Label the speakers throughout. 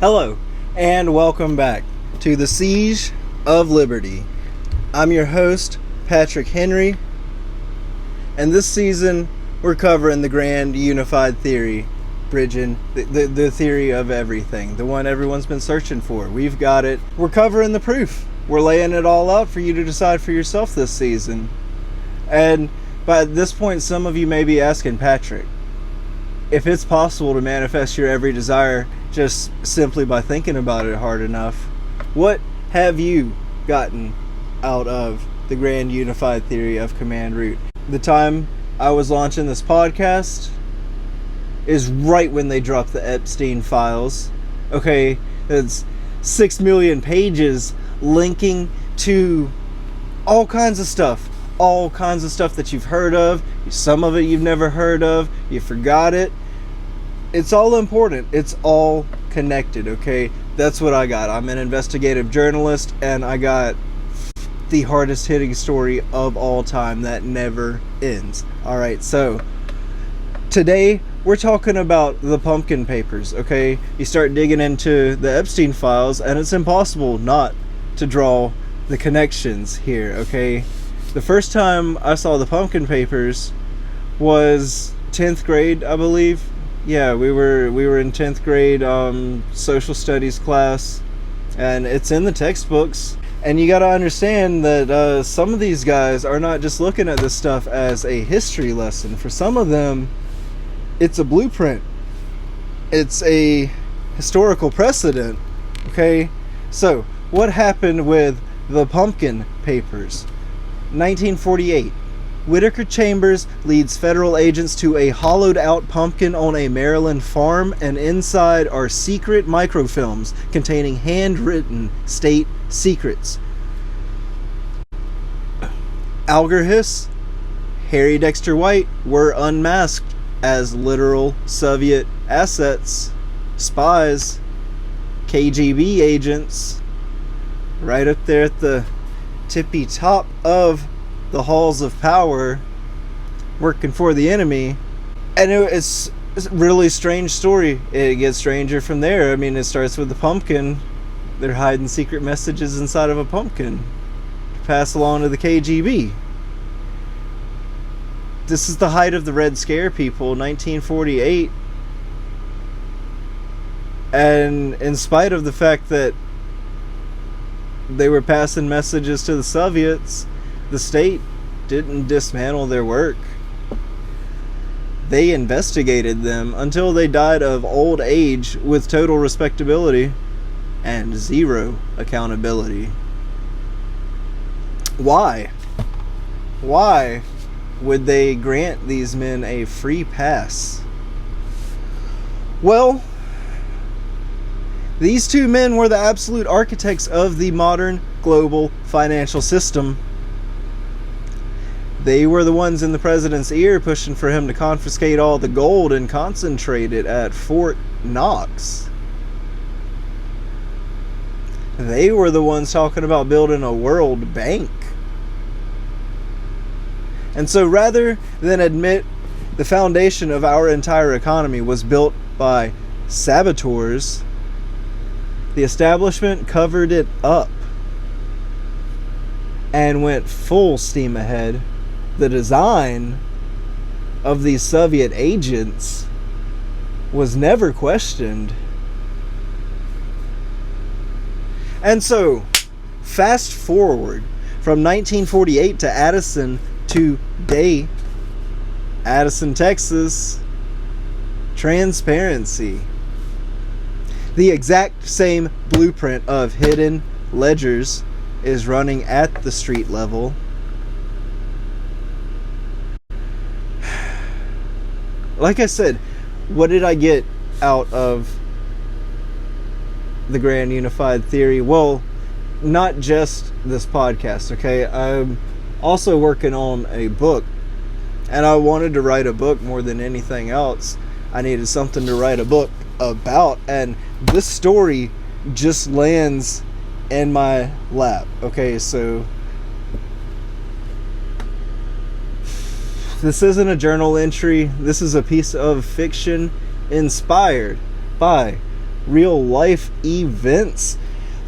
Speaker 1: Hello, and welcome back to the Siege of Liberty. I'm your host, Patrick Henry, and this season we're covering the grand unified theory, bridging the theory of everything, the one everyone's been searching for. We've got it. We're covering the proof. We're laying it all out for you to decide for yourself this season. And by this point, some of you may be asking, Patrick, if it's possible to manifest your every desire just simply by thinking about it hard enough, what have you gotten out of the grand unified theory of command root? The time I was launching this podcast is right when they dropped the Epstein files. Okay, it's 6 million pages linking to all kinds of stuff that you've heard of, some of it you've never heard of, you forgot it. It's all important. It's all connected, okay? That's what I got. I'm an investigative journalist, and I got the hardest hitting story of all time that never ends. Alright, so today we're talking about the pumpkin papers, okay? You start digging into the Epstein files, and it's impossible not to draw the connections here, okay? The first time I saw the pumpkin papers was 10th grade, I believe. Yeah, we were in 10th grade social studies class, and it's in the textbooks. And you got to understand that some of these guys are not just looking at this stuff as a history lesson. For some of them, it's a blueprint. It's a historical precedent. Okay, so what happened with the pumpkin papers? 1948. Whitaker Chambers leads federal agents to a hollowed-out pumpkin on a Maryland farm, and inside are secret microfilms containing handwritten state secrets. Alger Hiss, Harry Dexter White were unmasked as literal Soviet assets, spies, KGB agents, right up there at the tippy top of the halls of power, working for the enemy. And it's a really strange story. It gets stranger from there. I mean, it starts with the pumpkin. They're hiding secret messages inside of a pumpkin to pass along to the KGB. This is the height of the Red Scare, people, 1948. And in spite of the fact that they were passing messages to the Soviets, the state didn't dismantle their work. They investigated them until they died of old age with total respectability and zero accountability. Why? Why would they grant these men a free pass? Well, these two men were the absolute architects of the modern global financial system. They were the ones in the president's ear pushing for him to confiscate all the gold and concentrate it at Fort Knox. They were the ones talking about building a world bank. And so rather than admit the foundation of our entire economy was built by saboteurs, the establishment covered it up and went full steam ahead. The design of these Soviet agents was never questioned. And so, fast forward from 1948 to Addison today. Addison, Texas. Transparency. The exact same blueprint of hidden ledgers is running at the street level. Like I said, what did I get out of the grand unified theory? Well, not just this podcast, okay? I'm also working on a book, and I wanted to write a book more than anything else. I needed something to write a book about, and this story just lands in my lap. Okay, so this isn't a journal entry. This is a piece of fiction inspired by real life events.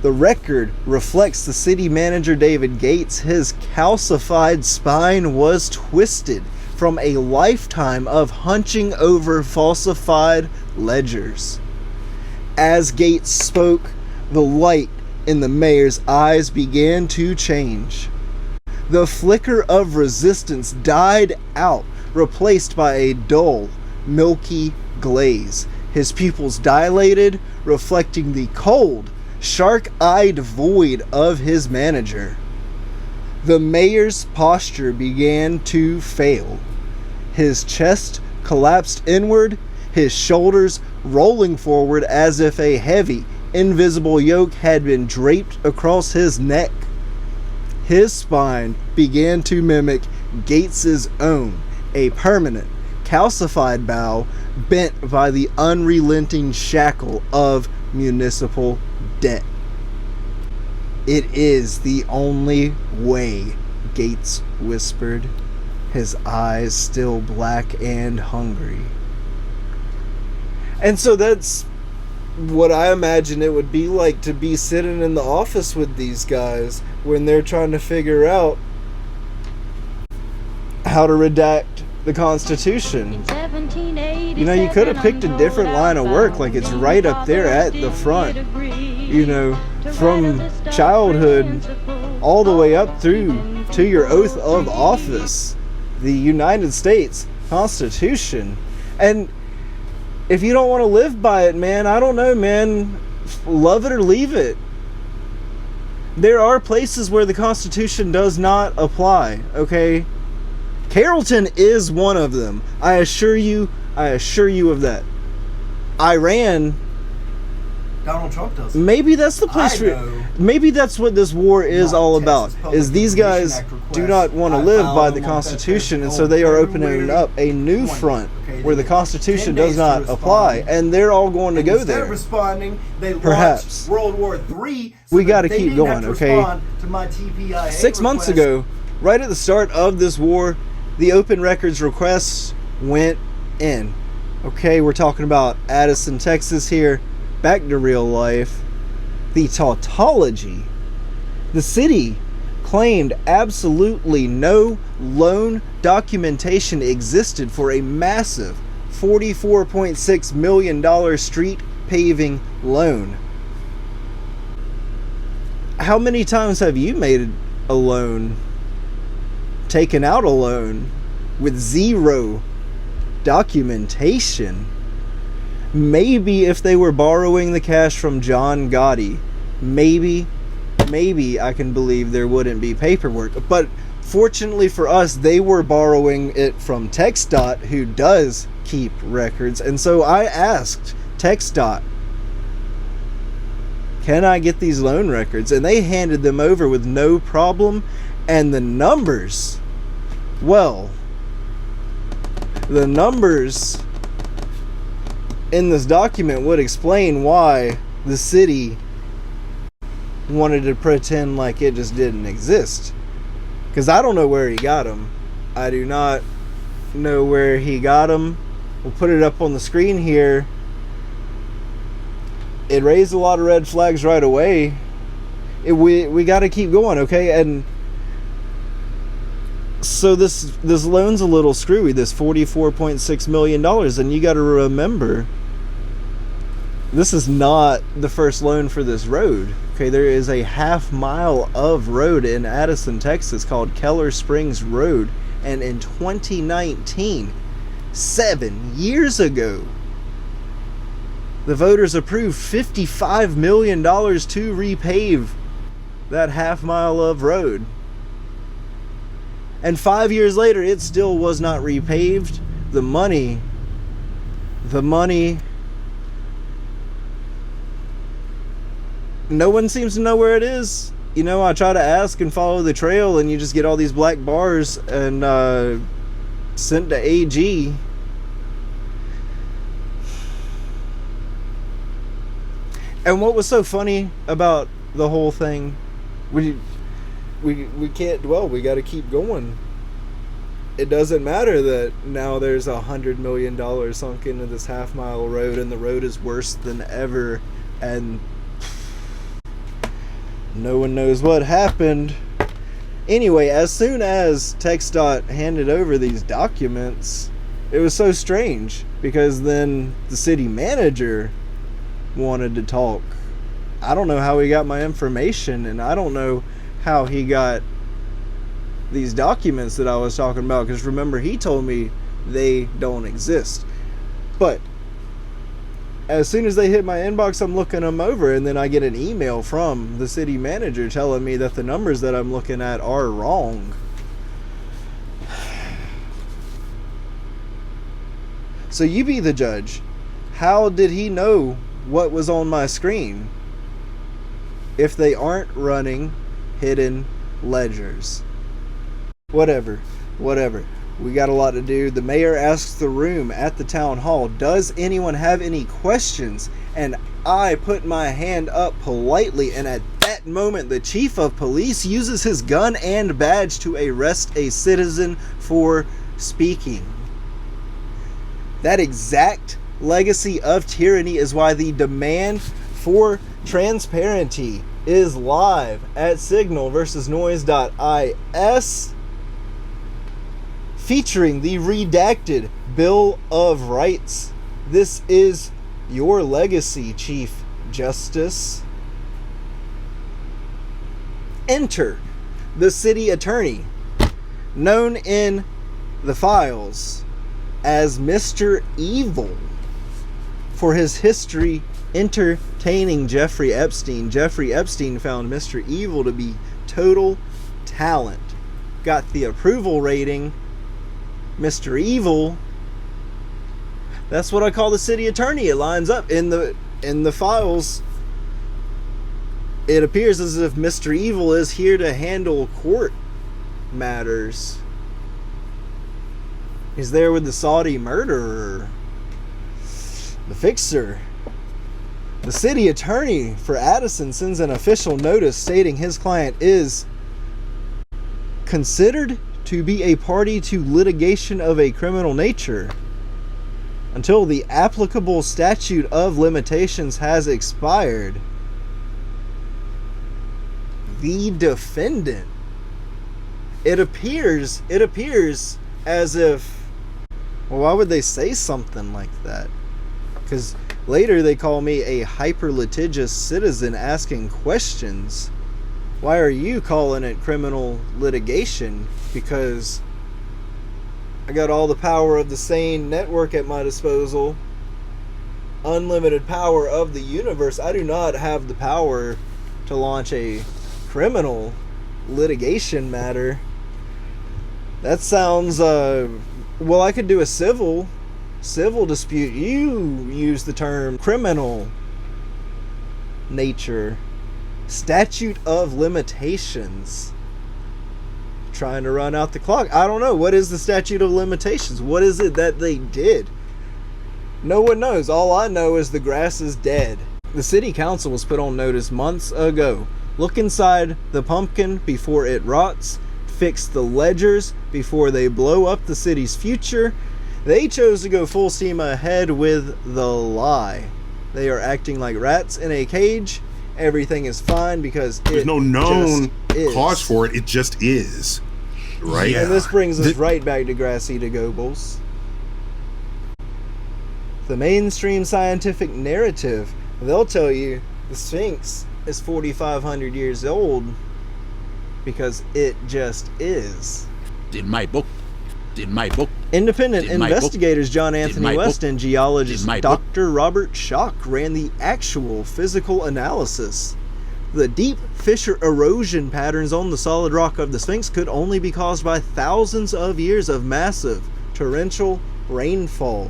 Speaker 1: The record reflects the city manager David Gates. His calcified spine was twisted from a lifetime of hunching over falsified ledgers. As Gates spoke, the light in the mayor's eyes began to change. The flicker of resistance died out, replaced by a dull, milky glaze. His pupils dilated, reflecting the cold, shark-eyed void of his manager. The mayor's posture began to fail. His chest collapsed inward, his shoulders rolling forward as if a heavy, invisible yoke had been draped across his neck. His spine began to mimic Gates's own, a permanent, calcified bow bent by the unrelenting shackle of municipal debt. "It is the only way," Gates whispered, his eyes still black and hungry. And so that's what I imagine it would be like to be sitting in the office with these guys when they're trying to figure out how to redact the Constitution. You know, you could have picked a different line of work, like it's right up there at the front. You know, from childhood all the way up through to your oath of office, the United States Constitution. And if you don't want to live by it, man, I don't know, man. Love it or leave it. There are places where the Constitution does not apply, okay? Carrollton is one of them. I assure you of that. Iran,
Speaker 2: Donald Trump does.
Speaker 1: maybe that's the place maybe that's what this war is all about. Is these guys do not want to live by the Constitution, and so they are opening up a new front where the Constitution does not apply, and they're all going to go there.
Speaker 2: Responding, they
Speaker 1: Perhaps
Speaker 2: World War III.
Speaker 1: We got to keep going, okay? 6 months ago, right at the start of this war, the open records requests went in. Okay, we're talking about Addison, Texas here. Back to real life. The tautology. The city claimed absolutely no loan documentation existed for a massive $44.6 million street paving loan. How many times have you made a loan, taken out a loan with zero documentation? Maybe if they were borrowing the cash from John Gotti, maybe I can believe there wouldn't be paperwork. But fortunately for us, they were borrowing it from TxDOT, who does keep records. And so I asked TxDOT, can I get these loan records? And they handed them over with no problem. And the numbers, well, the numbers in this document would explain why the city wanted to pretend like it just didn't exist. Because I don't know where he got them. I do not know where he got them. We'll put it up on the screen here. It raised a lot of red flags right away. We got to keep going, okay? And so this loan's a little screwy, this $44.6 million, and you got to remember, this is not the first loan for this road. Okay, there is a half mile of road in Addison, Texas called Keller Springs Road, and in 2019, 7 years ago, the voters approved $55 million to repave that half mile of road. And 5 years later, it still was not repaved. The money, no one seems to know where it is. You know, I try to ask and follow the trail, and you just get all these black bars and sent to AG. And what was so funny about the whole thing, we can't dwell, we got to keep going. it doesn't matter that now there's $100 million sunk into this half-mile road, and the road is worse than ever, and no one knows what happened. Anyway, as soon as TxDOT handed over these documents, it was so strange, because then the city manager wanted to talk. I don't know how he got my information, and I don't know how he got these documents that I was talking about, because remember, he told me they don't exist. But as soon as they hit my inbox, I'm looking them over, and then I get an email from the city manager telling me that the numbers that I'm looking at are wrong. So you be the judge. How did he know what was on my screen if they aren't running hidden ledgers? Whatever. We got a lot to do. The mayor asks the room at the town hall, does anyone have any questions? And I put my hand up politely, and at that moment the chief of police uses his gun and badge to arrest a citizen for speaking. That exact legacy of tyranny is why the demand for transparency is live at Signal versus Noise.is, featuring the redacted Bill of Rights. This is your legacy, Chief Justice. Enter the city attorney, known in the files as Mr. Evil, for his history entertaining Jeffrey Epstein. Jeffrey Epstein found Mr. Evil to be total talent. Got the approval rating. Mr. Evil, that's what I call the city attorney. It lines up in the files. It appears as if Mr. Evil is here to handle court matters. He's there with the Saudi murderer, the fixer. The city attorney for Addison sends an official notice stating his client is considered to be a party to litigation of a criminal nature until the applicable statute of limitations has expired. The defendant. It appears as if, well, why would they say something like that? Because later they call me a hyper-litigious citizen asking questions. Why are you calling it criminal litigation? Because I got all the power of the sane network at my disposal. Unlimited power of the universe. I do not have the power to launch a criminal litigation matter. That sounds, well, I could do a civil dispute. You use the term criminal nature. Statute of limitations. Trying to run out the clock. I don't know. What is the statute of limitations? What is it that they did? No one knows. All I know is the grass is dead. The city council was put on notice months ago. Look inside the pumpkin before it rots. Fix the ledgers before they blow up the city's future. They chose to go full steam ahead with the lie. They are acting like rats in a cage. Everything is fine because
Speaker 3: there's no known cause for it. It just is. Right?
Speaker 1: Yeah. And this brings us right back to Grassy to Goebbels. The mainstream scientific narrative, they'll tell you the Sphinx is 4,500 years old because it just is.
Speaker 4: In my book.
Speaker 1: Independent investigators John Anthony West and geologist Dr. Robert Schock ran the actual physical analysis. The deep fissure erosion patterns on the solid rock of the Sphinx could only be caused by thousands of years of massive torrential rainfall.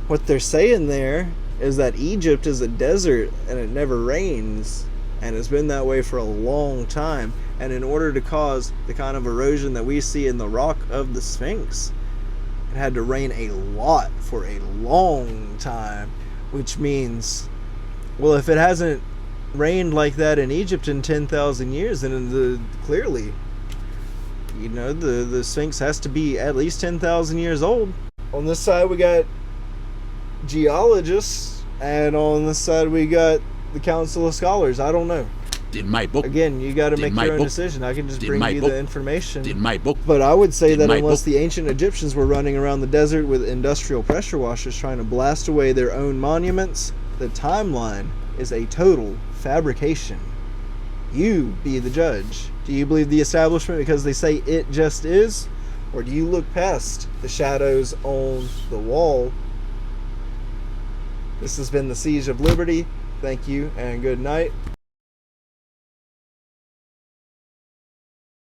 Speaker 1: What they're saying there is that Egypt is a desert and it never rains, and it's been that way for a long time. And in order to cause the kind of erosion that we see in the rock of the Sphinx, it had to rain a lot for a long time. Which means, well, if it hasn't rained like that in Egypt in 10,000 years, then clearly you know, the Sphinx has to be at least 10,000 years old. On this side, we got geologists, and on this side, we got the Council of Scholars. I don't know.
Speaker 4: In my book.
Speaker 1: Again, you got to make
Speaker 4: my
Speaker 1: your own
Speaker 4: book.
Speaker 1: decision. I can just
Speaker 4: In
Speaker 1: bring
Speaker 4: my
Speaker 1: you
Speaker 4: book.
Speaker 1: the information.
Speaker 4: In my book.
Speaker 1: But I would say
Speaker 4: In
Speaker 1: that
Speaker 4: my
Speaker 1: unless
Speaker 4: book.
Speaker 1: the ancient Egyptians were running around the desert with industrial pressure washers trying to blast away their own monuments, the timeline is a total fabrication. You be the judge. Do you believe the establishment because they say it just is? Or do you look past the shadows on the wall? This has been the Siege of Liberty. Thank you and good night.